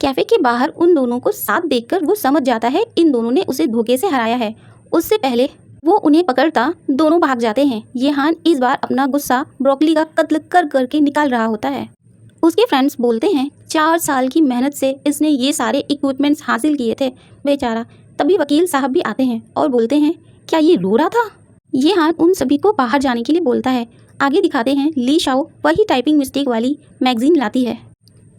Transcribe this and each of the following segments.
Cafe के बाहर उन दोनों को साथ देखकर वो समझ जाता है इन दोनों ने उसे धोखे से हराया है। उससे पहले वो उन्हें पकड़ता दोनों भाग जाते हैं। येहान इस बार अपना गुस्सा ब्रोकली का कत्ल कर करके निकाल रहा होता है। उसके फ्रेंड्स बोलते हैं 4 साल की मेहनत से इसने ये सारे इक्विपमेंट्स हासिल किए थे बेचारा। तभी वकील साहब भी आते हैं और बोलते हैं क्या ये रो रहा था। येहान उन सभी को बाहर जाने के लिए बोलता है। आगे दिखाते हैं ली शाओ वही टाइपिंग मिस्टेक वाली मैगजीन लाती है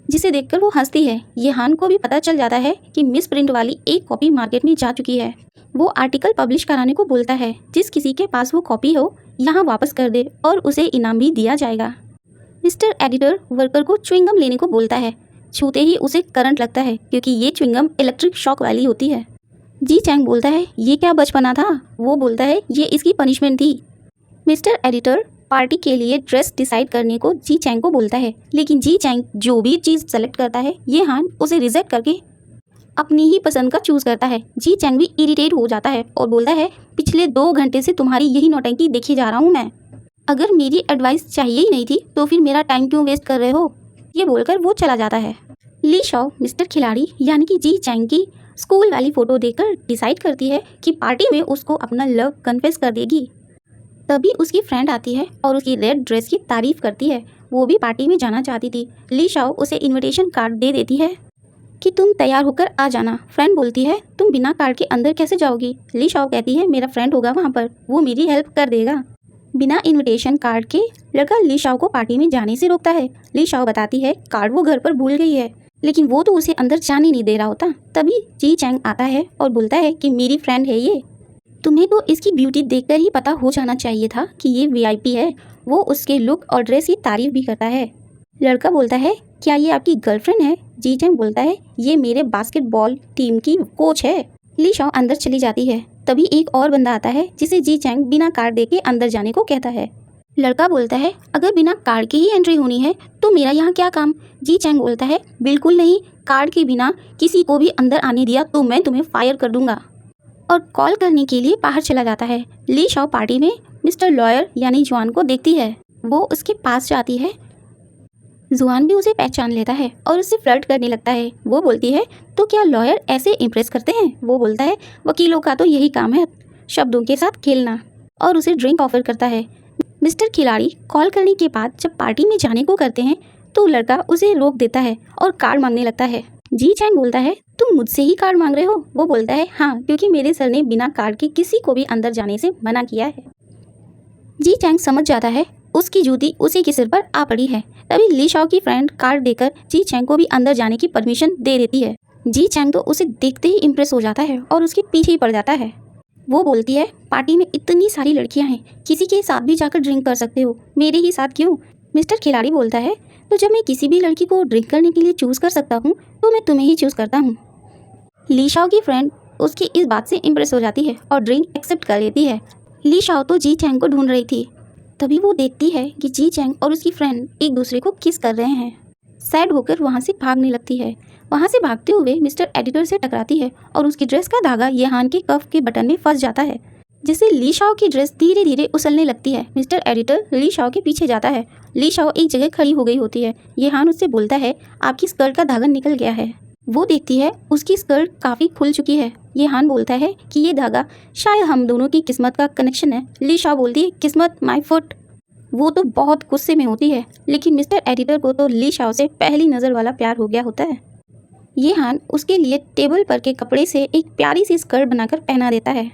जिसे देखकर वो हंसती है। येहान को भी पता चल जाता है कि मिस प्रिंट वाली एक कॉपी मार्केट में जा चुकी है। वो आर्टिकल पब्लिश कराने को बोलता है। जिस किसी के पास वो कॉपी हो यहाँ वापस कर दे और उसे इनाम भी दिया जाएगा। मिस्टर एडिटर वर्कर को च्युइंगम लेने को बोलता है। छूते ही उसे करंट लगता है क्योंकि ये च्युइंगम इलेक्ट्रिक शॉक वाली होती है। जी चैंग बोलता है ये क्या बचपना था। वो बोलता है ये इसकी पनिशमेंट थी। मिस्टर एडिटर पार्टी के लिए ड्रेस डिसाइड करने को जी चैंग को बोलता है, लेकिन जी चैंग जो भी चीज़ सेलेक्ट करता है येहान उसे रिजेक्ट करके अपनी ही पसंद का चूज़ करता है। जी चैंग भी इरिटेट हो जाता है और बोलता है पिछले 2 घंटे से तुम्हारी यही नौटंकी देखे जा रहा हूँ मैं। अगर मेरी एडवाइस चाहिए ही नहीं थी तो फिर मेरा टाइम क्यों वेस्ट कर रहे हो। ये बोलकर वो चला जाता है। ली शाओ मिस्टर खिलाड़ी यानी कि जी चैंग की स्कूल वाली फ़ोटो देखकर डिसाइड करती है कि पार्टी में उसको अपना लव कन्फेस कर देगी। तभी उसकी फ्रेंड आती है और उसकी रेड ड्रेस की तारीफ़ करती है। वो भी पार्टी में जाना चाहती थी। ली शाओ उसे इनविटेशन कार्ड दे देती है कि तुम तैयार होकर आ जाना। फ्रेंड बोलती है तुम बिना कार्ड के अंदर कैसे जाओगी। ली शाओ कहती है मेरा फ्रेंड होगा वहाँ पर, वो मेरी हेल्प कर देगा। बिना इनविटेशन कार्ड के लड़का ली शाओ को पार्टी में जाने से रोकता है। ली शाओ बताती है कार्ड वो घर पर भूल गई है, लेकिन वो तो उसे अंदर जाने नहीं दे रहा होता। तभी जी चैंग आता है और बोलता है कि मेरी फ्रेंड है ये, तुम्हें तो इसकी ब्यूटी देखकर ही पता हो जाना चाहिए था कि ये वीआईपी है। वो उसके लुक और ड्रेस की तारीफ भी करता है। लड़का बोलता है क्या ये आपकी गर्लफ्रेंड है। जी चैंग बोलता है ये मेरे बास्केटबॉल टीम की कोच है। ली शाओ अंदर चली जाती है। तभी एक और बंदा आता है जिसे जी चैंग बिना कार्ड देके अंदर जाने को कहता है। लड़का बोलता है अगर बिना कार्ड की ही एंट्री होनी है तो मेरा यहाँ क्या काम। जी चैंग बोलता है बिल्कुल नहीं, कार्ड के बिना किसी को भी अंदर आने दिया तो मैं तुम्हें फायर कर दूंगा, और कॉल करने के लिए बाहर चला जाता है। ली शाओ पार्टी में मिस्टर लॉयर यानी जुआन को देखती है। वो उसके पास जाती है। जुआन भी उसे पहचान लेता है और उससे फ्लर्ट करने लगता है। वो बोलती है तो क्या लॉयर ऐसे इम्प्रेस करते हैं। वो बोलता है वकीलों का तो यही काम है, शब्दों के साथ खेलना, और उसे ड्रिंक ऑफर करता है। मिस्टर खिलाड़ी कॉल करने के बाद जब पार्टी में जाने को करते हैं तो लड़का उसे रोक देता है और कार्ड मांगने लगता है। जी चैंग बोलता है तुम मुझसे ही कार्ड मांग रहे हो। वो बोलता है हाँ, क्योंकि मेरे सर ने बिना कार्ड के किसी को भी अंदर जाने से मना किया है। जी चैंग समझ जाता है उसकी जूती उसी के सिर पर आ पड़ी है। तभी ली शाओ की फ्रेंड कार्ड देकर जी चैंग को भी अंदर जाने की परमिशन दे देती है। जी चैंग तो उसे देखते ही इम्प्रेस हो जाता है और उसके पीछे ही पड़ जाता है। वो बोलती है पार्टी में इतनी सारी लड़कियां हैं, किसी के साथ भी जाकर ड्रिंक कर सकते हो, मेरे ही साथ क्यों। मिस्टर खिलाड़ी बोलता है तो जब मैं किसी भी लड़की को ड्रिंक करने के लिए चूज़ कर सकता हूँ तो मैं तुम्हें ही चूज़ करता हूँ। ली शाओ की फ्रेंड उसकी इस बात से इम्प्रेस हो जाती है और ड्रिंक एक्सेप्ट कर लेती है। ली शाओ तो जी चैंग को ढूंढ रही थी। तभी वो देखती है कि जी चैंग और उसकी फ्रेंड एक दूसरे को किस कर रहे हैं। सैड होकर वहाँ से भागने लगती है। वहाँ से भागते हुए मिस्टर एडिटर से टकराती है और उसकी ड्रेस का धागा येहान के कफ के बटन में फंस जाता है, जिससे ली शाओ की ड्रेस धीरे धीरे उछलने लगती है। मिस्टर एडिटर ली शाओ के पीछे जाता है। ली शाओ एक जगह खड़ी हो गई होती है। येहान उससे बोलता है आपकी स्कर्ट का धागा निकल गया है। वो देखती है उसकी स्कर्ट काफ़ी खुल चुकी है। येहान बोलता है कि ये धागा शायद हम दोनों की किस्मत का कनेक्शन है। ली शाओ बोलती है किस्मत माय फुट। वो तो बहुत गुस्से में होती है, लेकिन मिस्टर एडिटर को तो ली शाओ से पहली नज़र वाला प्यार हो गया होता है। येहान उसके लिए टेबल पर के कपड़े से एक प्यारी सी स्कर्ट बनाकर पहना देता है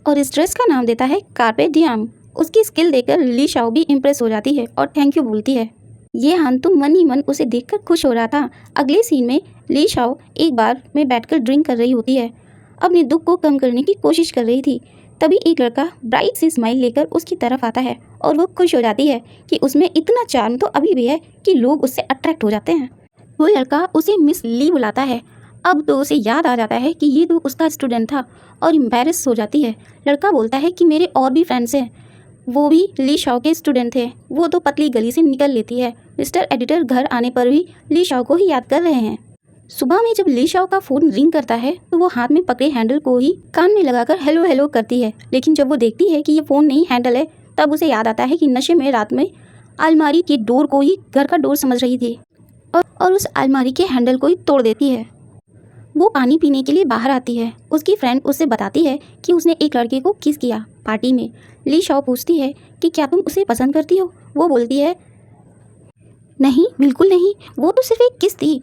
और इस ड्रेस का नाम देता है कार्पे डियम। उसकी स्किल देखकर ली शाओ भी इम्प्रेस हो जाती है और थैंक यू बोलती है। येहान तो मन ही मन उसे देखकर खुश हो रहा था। अगले सीन में ली शाओ एक बार में बैठकर ड्रिंक कर रही होती है, अपने दुख को कम करने की कोशिश कर रही थी। तभी एक लड़का ब्राइट सी स्माइल लेकर उसकी तरफ आता है और वो खुश हो जाती है कि उसमें इतना चार्म तो अभी भी है कि लोग उससे अट्रैक्ट हो जाते हैं। वो लड़का उसे मिस ली बुलाता है। अब तो उसे याद आ जाता है कि ये तो उसका स्टूडेंट था और एम्बैरेस हो जाती है। लड़का बोलता है कि मेरे और भी फ्रेंड्स हैं, वो भी ली शाओ के स्टूडेंट थे। वो तो पतली गली से निकल लेती है। मिस्टर एडिटर घर आने पर भी ली शाओ को ही याद कर रहे हैं। सुबह में जब ली शाओ का फ़ोन रिंग करता है तो वो हाथ में पकड़े हैंडल को ही कान में लगाकर हेलो हेलो करती है, लेकिन जब वो देखती है कि ये फ़ोन नहीं हैंडल है तब उसे याद आता है कि नशे में रात में अलमारी की डोर को ही घर का डोर समझ रही थी। और उस अलमारी के हैंडल को ही तोड़ देती है। वो पानी पीने के लिए बाहर आती है। उसकी फ्रेंड उससे बताती है कि उसने एक लड़के को किस किया पार्टी में। ली शाओ पूछती है कि क्या तुम उसे पसंद करती हो? वो बोलती है नहीं, बिल्कुल नहीं, वो तो सिर्फ एक किस थी।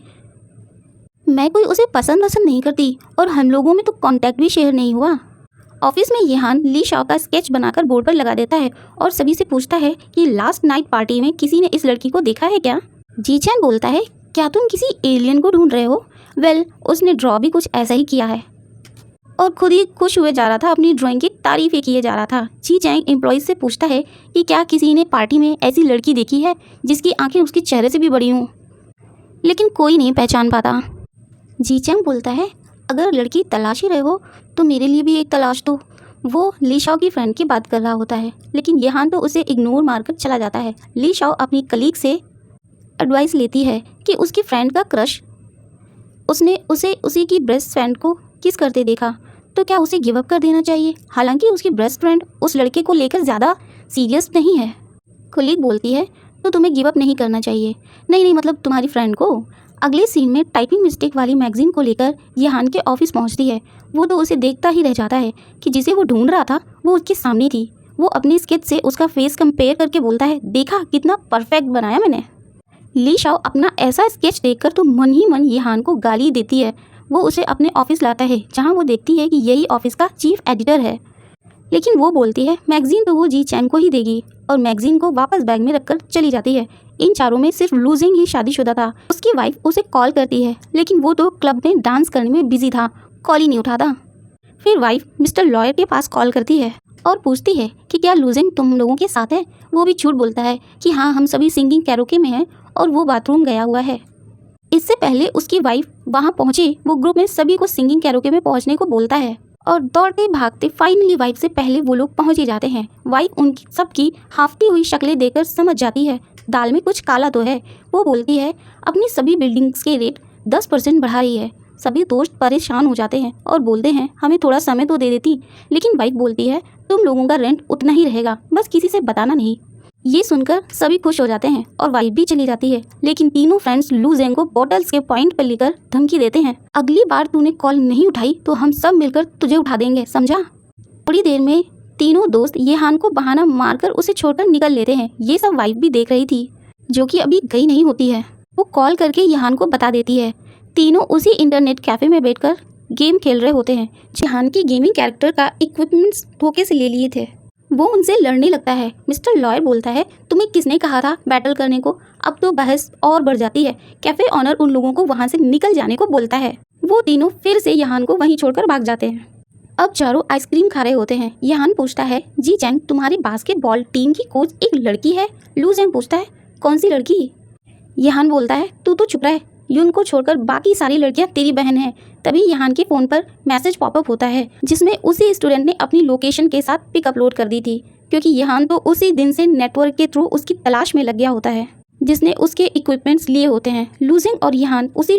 मैं कोई उसे पसंद नहीं करती और हम लोगों में तो कांटेक्ट भी शेयर नहीं हुआ। ऑफिस में येहान ली शाओ का स्केच बनाकर बोर्ड पर लगा देता है और सभी से पूछता है कि लास्ट नाइट पार्टी में किसी ने इस लड़की को देखा है क्या? जी चैन बोलता है क्या तुम किसी एलियन को ढूंढ रहे हो? वेल, उसने ड्रॉ भी कुछ ऐसा ही किया है और खुद ही खुश हुए जा रहा था, अपनी ड्राइंग की तारीफें किए जा रहा था। जी चैंग एम्प्लॉइज से पूछता है कि क्या किसी ने पार्टी में ऐसी लड़की देखी है जिसकी आंखें उसके चेहरे से भी बड़ी हों, लेकिन कोई नहीं पहचान पाता। जी चैंग बोलता है अगर लड़की तलाश ही रहे हो तो मेरे लिए भी एक तलाश दो। वो ली शाओ की फ्रेंड की बात कर रहा होता है, लेकिन येहान तो उसे इग्नोर मारकर चला जाता है। ली शाओ अपनी कलीग से एडवाइस लेती है कि उसकी फ्रेंड का क्रश उसने उसे उसी की बेस्ट फ्रेंड को किस करते देखा तो क्या उसे गिव अप कर देना चाहिए। हालांकि उसकी बेस्ट फ्रेंड उस लड़के को लेकर ज़्यादा सीरियस नहीं है। कलीग बोलती है तो तुम्हें गिव अप नहीं करना चाहिए। नहीं, मतलब तुम्हारी फ्रेंड को। अगले सीन में टाइपिंग मिस्टेक वाली मैगजीन को लेकर येहान के ऑफिस पहुंचती है। वो तो उसे देखता ही रह जाता है कि जिसे वो ढूंढ रहा था वो उसके सामने थी। वो अपनी स्केच से उसका फेस कंपेयर करके बोलता है देखा कितना परफेक्ट बनाया मैंने। ली शाओ अपना ऐसा स्केच देखकर तो मन ही मन येहान को गाली देती है। वो उसे अपने ऑफिस लाता है जहाँ वो देखती है कि यही ऑफिस का चीफ एडिटर है, लेकिन वो बोलती है मैगजीन तो वो जी चैंग को ही देगी और मैगजीन को वापस बैग में रखकर चली जाती है। इन चारों में सिर्फ लूजिंग ही शादीशुदा था। उसकी वाइफ उसे कॉल करती है, लेकिन वो तो क्लब में डांस करने में बिजी था, कॉल ही नहीं उठाता। फिर वाइफ मिस्टर लॉयर के पास कॉल करती है और पूछती है कि क्या लूजिंग तुम लोगों के साथ है? वो भी झूठ बोलता है कि हाँ, हम सभी सिंगिंग कैरोके में हैं और वो बाथरूम गया हुआ है। इससे पहले उसकी वाइफ वहाँ पहुँचे, वो ग्रुप में सभी को सिंगिंग कैरोके में पहुँचने को बोलता है और दौड़ते भागते फाइनली वाइफ से पहले वो लोग पहुँच ही जाते हैं। वाइफ उनकी सबकी हाफती हुई शक्लें देखकर समझ जाती है दाल में कुछ काला तो है। वो बोलती है अपनी सभी बिल्डिंग्स के रेट 10% बढ़ा रही है। सभी दोस्त परेशान हो जाते हैं और बोलते हैं हमें थोड़ा समय तो दे देती, लेकिन वाइफ बोलती है तुम लोगों का रेंट उतना ही रहेगा, बस किसी से बताना नहीं। ये सुनकर सभी खुश हो जाते हैं और वाइफ भी चली जाती है, लेकिन तीनों फ्रेंड्स लू जेंग को बॉटल्स के पॉइंट पर लेकर धमकी देते हैं अगली बार तूने कॉल नहीं उठाई तो हम सब मिलकर तुझे उठा देंगे, समझा। थोड़ी देर में तीनों दोस्त येहान को बहाना मारकर उसे छोड़कर निकल लेते हैं। ये सब वाइफ भी देख रही थी, जो कि अभी गई नहीं होती है। वो कॉल करके येहान को बता देती है। तीनों उसी इंटरनेट कैफे में बैठकर गेम खेल रहे होते हैं। येहान की गेमिंग कैरेक्टर का इक्विपमेंट्स धोखे से ले लिए थे। वो उनसे लड़ने लगता है। मिस्टर लॉयर बोलता है तुम्हें किसने कहा था बैटल करने को? अब तो बहस और बढ़ जाती है। कैफे ऑनर उन लोगों को वहाँ से निकल जाने को बोलता है। वो तीनों फिर से येहान को वहीं छोड़कर भाग जाते हैं। अब चारों आइसक्रीम खा रहे होते हैं। येहान पूछता है जी चैंग तुम्हारी बास्केटबॉल टीम की कोच एक लड़की है? लू जेंग पूछता है कौन सी लड़की? येहान बोलता है तू तो चुप रह, यून को छोड़कर बाकी सारी लड़कियां तेरी बहन हैं। तभी येहान के फ़ोन पर मैसेज पॉपअप होता है जिसमें उसी स्टूडेंट ने अपनी लोकेशन के साथ पिक अपलोड कर दी थी, क्योंकि येहान तो उसी दिन से नेटवर्क के थ्रू उसकी तलाश में लग गया होता है जिसने उसके इक्विपमेंट्स लिए होते हैं। लू जेंग और येहान उसी